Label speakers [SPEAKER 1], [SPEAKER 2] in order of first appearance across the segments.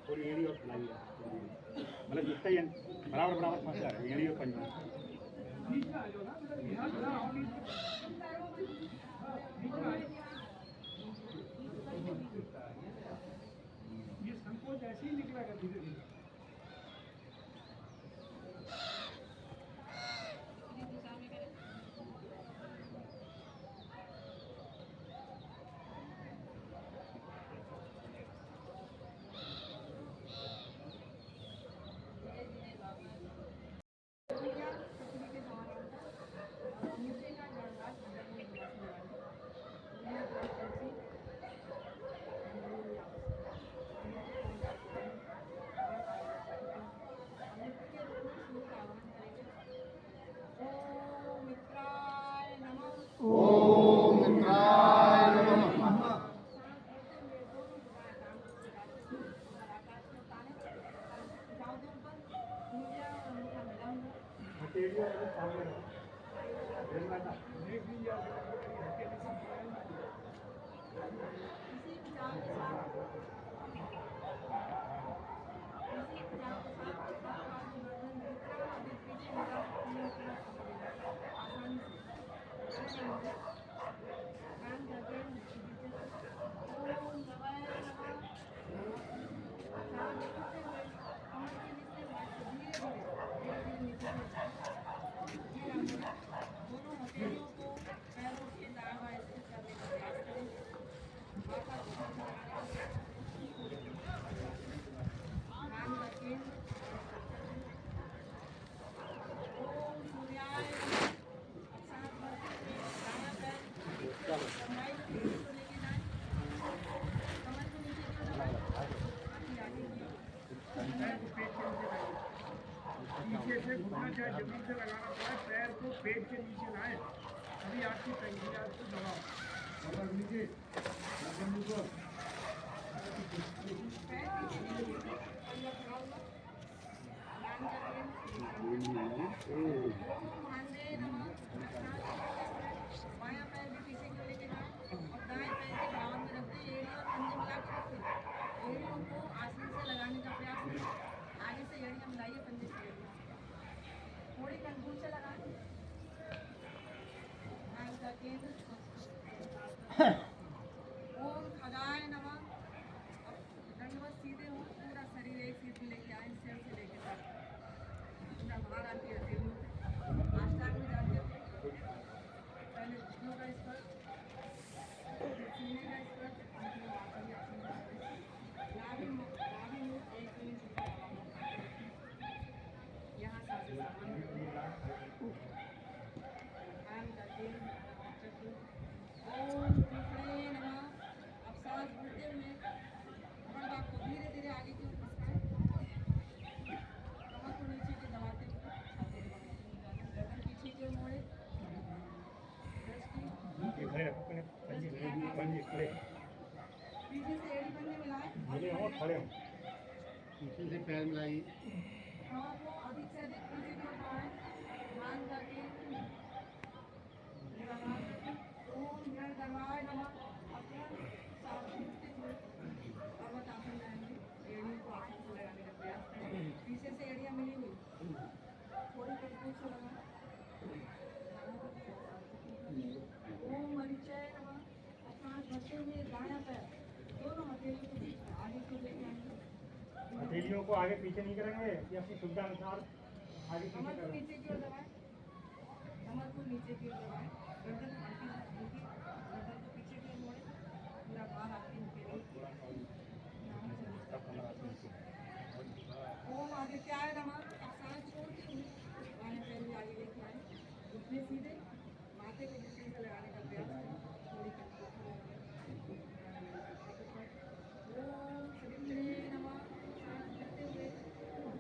[SPEAKER 1] पूरी एड़ी और फैलाई है, मतलब जितना ही बराबर बराबर फंस जा रहा है एड़ी और पंजा।
[SPEAKER 2] ये संकोच ऐसे ही निकलेगा धीरे धीरे।
[SPEAKER 3] ओम मित्राय नमः। पीछे से घुटना चाहे जमीन से लगाना पड़ा, पैर को पेट के नीचे लाए, अभी आपकी पैंक्रियाज को दबाओ और नीचे
[SPEAKER 4] बायां पैर भी पीछे की ओर लेके जाए और दाएं पैर के बावन में रखते एड़ी और पंजे मिला के रखते। एड़ियों को आसन से लगाने का प्रयास करें। आगे से एड़ियां मिलाइए, पंजे से एड़ियां थोड़ी कंट्रोल से लगाएं। ध्यान का केंद्र ओम खगाय नमः। दंडवत सीधे हो, पूरा शरीर एक सीट में लेके आए, सिर से लेके तक पूरा भार आती है हथेलियों पे। आष्टांग में जाते हो, पहले घुटनों का स्पर्श, सीने का स्पर्श, अंत में आसन का स्पर्श। नाभि मुख एक इंच यहाँ सांसें सामान्य करें। ध्यान का केंद्र चक्र। ओम कृष्णे नमः। अब सांस भरते हुए कमर को धीरे धीरे आगे की ओर खिसकाएं। कमर को नीचे की दबाते हुए छाती को गर्दन पीछे की ओर मोड़े। पीछे से एड़ी पंजे मिलाएं।
[SPEAKER 1] खड़े हो,
[SPEAKER 3] पीछे से पैर मिलाइए।
[SPEAKER 4] हवा को अधिक से अधिक पीछे की ओर बढ़ाएं। ध्यान का केंद्र पूरा भार रखें। ओम भृंगधर्वाय नमः। अपना सांस खींचते हुए पर्वतासन में आएंगे। एड़ियों को आसन से लगाने का प्रयास करें। पीछे से एड़ियां मिली हुई, थोड़ी कंट्रोल से लगाएं। ओम मरीचय नमः। सांस भरते हुए दायां पैर दोनों हथेलियों के बीच में आगे की ओर लेके आएंगे।
[SPEAKER 1] हथेलियों को आगे पीछे नहीं करेंगे, ये अपनी सुविधा अनुसार आगे पीछे
[SPEAKER 4] कमर को
[SPEAKER 1] करेंगे।
[SPEAKER 4] नीचे की ओर दबाएं। कमर को नीचे की ओर दबाएं। गर्दन हल्की हल्की, गर्दन को पीछे की ओर मोड़ें। पूरा भार आपके हथेलियों पे। ओम आदित्याय नमः। अब सांस छोड़ते हुए बायां पैर भी आगे लेके आए, घुटने सीधे, माथे को घुटने से लगाने का प्रयास करें। थोड़ी कंट्रोल से लगाएं। ओम श्रीत्रे नमः। सांस भरते हुए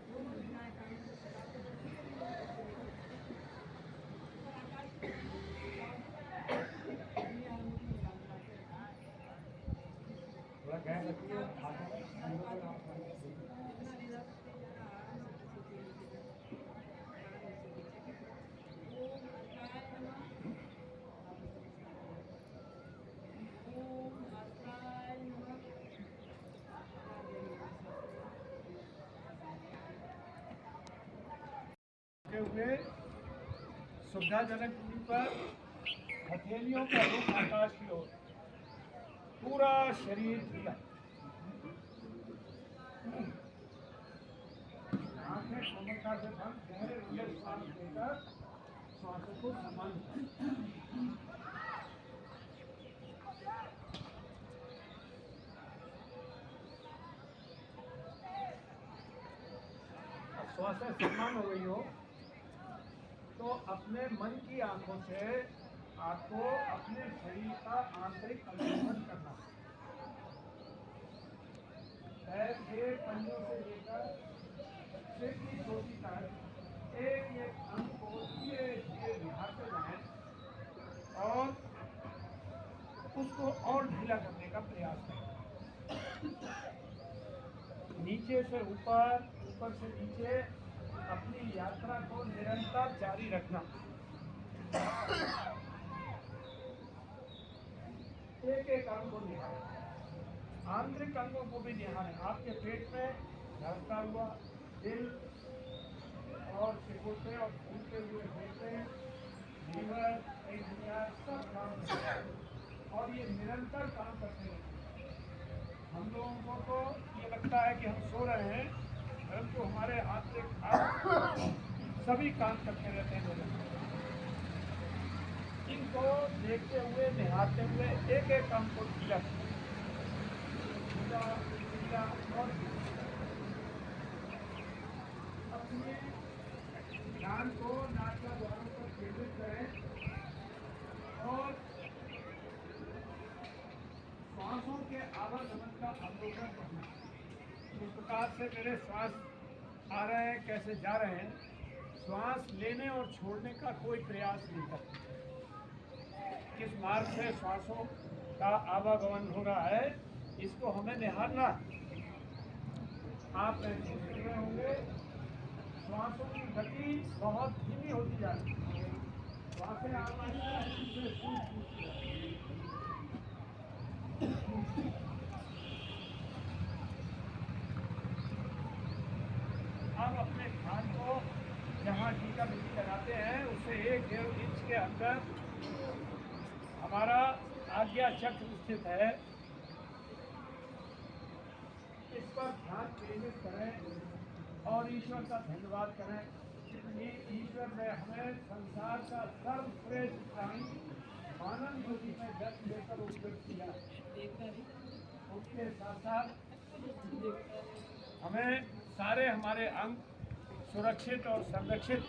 [SPEAKER 4] दोनों भुजाएं कानों से सटाते हुए ऊपर लेके जाएं। ऊपर आकाश में
[SPEAKER 3] हुए सुविधाजनक दूरी पर हथेलियों का रुख आकाश की ओर, पूरा शरीर ढीला, आंखें कोमलता से बंद, गहरे उलट सांस लेकर श्वासों को समान श्वास समान हो गई हो तो अपने मन की आंखों से आपको अपने शरीर का आंतरिक अवलोकन करना, पैर के पंजों से लेकर सिर की चोटी तक एक एक अंग को धीरे धीरे निहारते जाएं और उसको और ढीला करने का प्रयास करें। नीचे से ऊपर, ऊपर से नीचे अपनी यात्रा को निरंतर जारी रखना। एक एक अंग को निहारें, आंतरिक अंगों को भी निहारें। आपके पेट में धड़कता हुआ दिल और सिकुड़ते और फूलते हुए फेफड़े, लीवर, सब काम करते हैं और ये निरंतर काम करते हैं। हम लोगों को तो ये लगता है कि हम सो रहे हैं, परंतु हमारे आंतरिक अंग सभी काम करते रहते हैं निरंतर। इनको देखते हुए, निहारते हुए एक एक अंग को ढीला और अपने ध्यान को नासिका द्वारों पर केंद्रित करें और श्वासों के आवागमन का अवलोकन करना। इस प्रकार से मेरे श्वास आ रहे हैं, कैसे जा रहे हैं, श्वास लेने और छोड़ने का कोई प्रयास नहीं करते। किस मार्ग से श्वासों का आवागमन हो रहा है, इसको हमें निहारना। आप महसूस कर रहे होंगे श्वासों की गति बहुत धीमी होती जा रही है, श्वासें आप अपने ध्यान को जहाँ टीका बिंदी लगाते हैं उससे 1-1.5 इंच के अंदर हमारा आज्ञा चक्र स्थित है। इस पर ध्यान केंद्रित करें और ईश्वर का धन्यवाद करें कि ईश्वर ने हमें संसार का सर्वश्रेष्ठ प्राणी मानव ज्योति में जन्म लेकर उपलब्ध किया। उसके साथ साथ हमें सारे हमारे अंग सुरक्षित और संरक्षित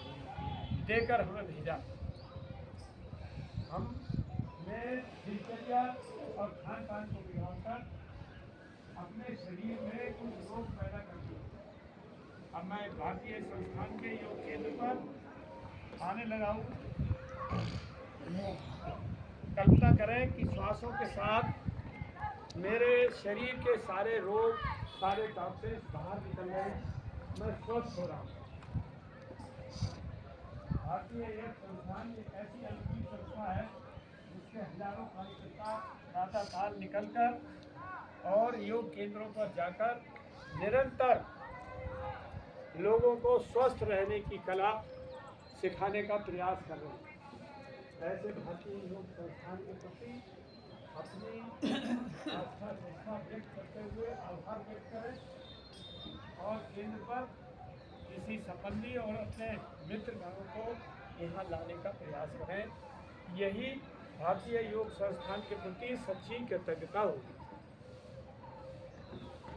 [SPEAKER 3] देकर हमें भेजा। हमने दिनचर्या और खान पान को बिगाड़कर अपने शरीर में कुछ रोग पैदा कर दिए। अब मैं भारतीय संस्थान के योग केंद्र पर आने लगा हूँ। कल्पना करें कि श्वासों के साथ मेरे शरीर के सारे रोग, सारे टॉक्सिन्स बाहर निकल रहे, मैं स्वस्थ हो रहा हूँ। भारतीय योग संस्थान एक ऐसी अनूठी संस्था है जिसके हजारों कार्यकर्ता प्रातःकाल निकलकर और योग केंद्रों पर जाकर निरंतर लोगों को स्वस्थ रहने की कला सिखाने का प्रयास कर रहे हैं। ऐसे भारतीय योग संस्थान के प्रति अपनी आस्था श्रद्धा व्यक्त करते हुए आभार व्यक्त करें और केंद्र पर किसी संबंधी और अपने मित्रगणों को यहाँ लाने का प्रयास करें। यही भारतीय योग संस्थान के प्रति सच्ची कृतज्ञता होगी।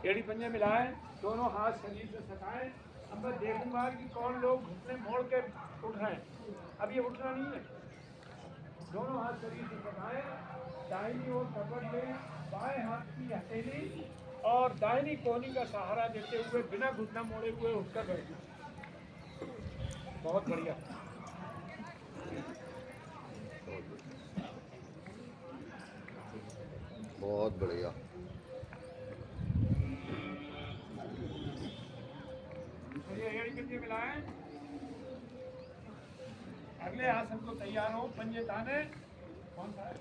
[SPEAKER 3] एड़ी पंजे मिलाएं, दोनों हाथ शरीर से सटाएं। अब मैं देखूंगा कि कौन लोग घुटने मोड़ के उठ रहे हैं। अब ये उठना नहीं है। दोनों हाथ शरीर से सटाएं, दाहिनी ओर पकड़ लें, बाएं हाथ की हथेली और दाहिनी कोहनी का सहारा देते हुए बिना घुटना मोड़े हुए उठकर बैठना। बहुत बढ़िया।
[SPEAKER 5] बहुत बढ़िया।
[SPEAKER 3] मिलाएं, अगले आसन को तैयार हो, पंजे ताने। कौन सा है?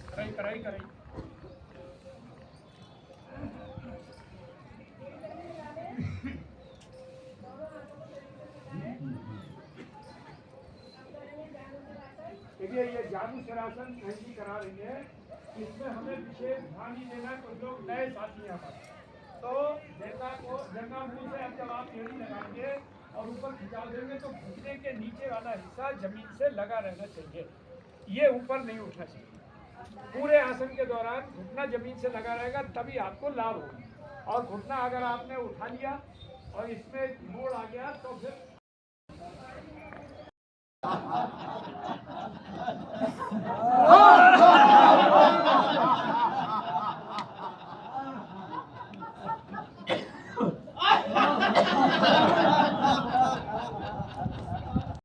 [SPEAKER 3] कराई कराई कराई। देखिए ये जादू शरासन जी करा रही है, इसमें हमें विशेष ध्यान ही देना। कुछ लोग नए साथी हैं हमारे, तो जगह मुंह से जब आप एड़ी लगाएंगे और ऊपर खिंचा देंगे तो घुटने के नीचे वाला हिस्सा जमीन से लगा रहना चाहिए, ये ऊपर नहीं उठना चाहिए। पूरे आसन के दौरान घुटना जमीन से लगा रहेगा, तभी आपको लाभ होगा। और घुटना अगर आपने उठा लिया और इसमें मोड़ आ गया तो फिर